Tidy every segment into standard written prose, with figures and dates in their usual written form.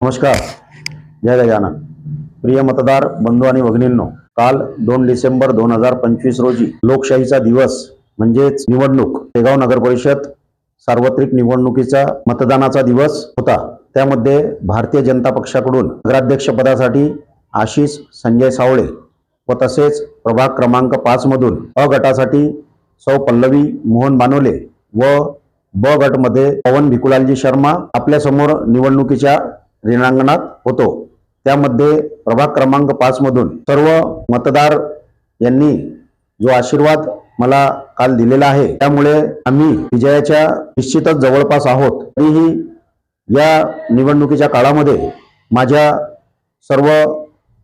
नमस्कार, जय गजानन. प्रिय मतदार बंधू आणि भगिनींनो, काल 2 डिसेंबर 2025 रोजी लोकशाहीचा दिवस म्हणजेच निवडणूक शेगाव नगर परिषद सार्वत्रिक निवडणुकीचा मतदानाचा दिवस होता. त्यामध्ये भारतीय जनता पक्षाकडून नगराध्यक्ष पदासाठी आशिष संजय सावळे व तसेच प्रभाग क्रमांक 5 मधून अ गटासाठी सौ पल्लवी मोहन बानोले व ब गटमध्ये पवन भिकुलालजी शर्मा आपल्या समोर निवडणुकीच्या रिंगणात होतो. त्यामध्ये प्रभाग क्रमांक 5 मधून सर्व मतदार यांनी जो आशीर्वाद मला काल दिलेला आहे, त्यामुळे आम्ही विजयाच्या निश्चितच जवळपास आहोत. तरीही या निवडणुकीच्या काळामध्ये माझ्या सर्व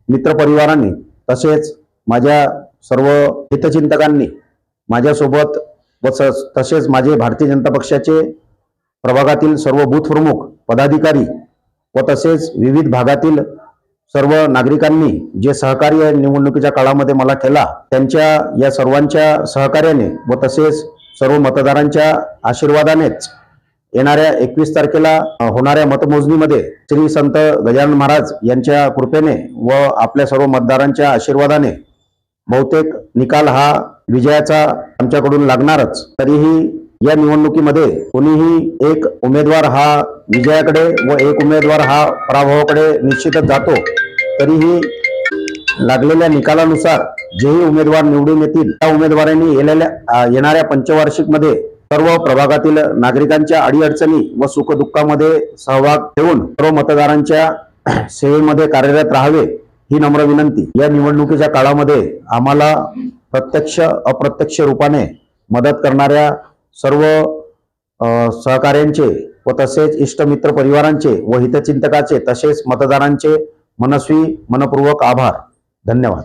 मित्रपरिवारांनी तसेच माझ्या सर्व हितचिंतकांनी माझ्यासोबत व तसेच माझे भारतीय जनता पक्षाचे प्रभागातील सर्व बूथ प्रमुख पदाधिकारी व तसेच विविध भागातील सर्व नागरिकांनी जे सहकार्य निवडणुकीच्या काळामध्ये मला केला, त्यांच्या या सर्वांच्या सहकार्याने व तसेच सर्व मतदारांच्या आशीर्वादानेच येणाऱ्या 21 तारखेला होणाऱ्या मतमोजणीमध्ये श्री संत गजानन महाराज यांच्या कृपेने व आपल्या सर्व मतदारांच्या आशीर्वादाने बहुतेक निकाल हा विजयाचा आमच्याकडून लागणारच. तरीही या निवडणुकीमध्ये कोणीही एक उमेदवार हा विजयाकडे व एक उमेदवार हा पराभवाकडे निश्चितच जातो. तरीही लागलेल्या निकालानुसार जेही उमेदवार निवडून येतील त्या उमेदवारांनी येणाऱ्या पंचवार्षिक मध्ये सर्व प्रभागातील नागरिकांच्या अडीअडचणी व सुखदुःखामध्ये सहभाग घेऊन सर्व मतदारांच्या सेवेमध्ये कार्यरत राहावे ही नम्र विनंती. या निवडणुकीच्या काळामध्ये आम्हाला प्रत्यक्ष अप्रत्यक्ष रूपाने मदत करणाऱ्या सर्व सहकार्यांचे व तसेच इष्टमित्र परिवारांचे व हितचिंतकाचे तसेच मतदारांचे मनस्वी मनपूर्वक आभार. धन्यवाद.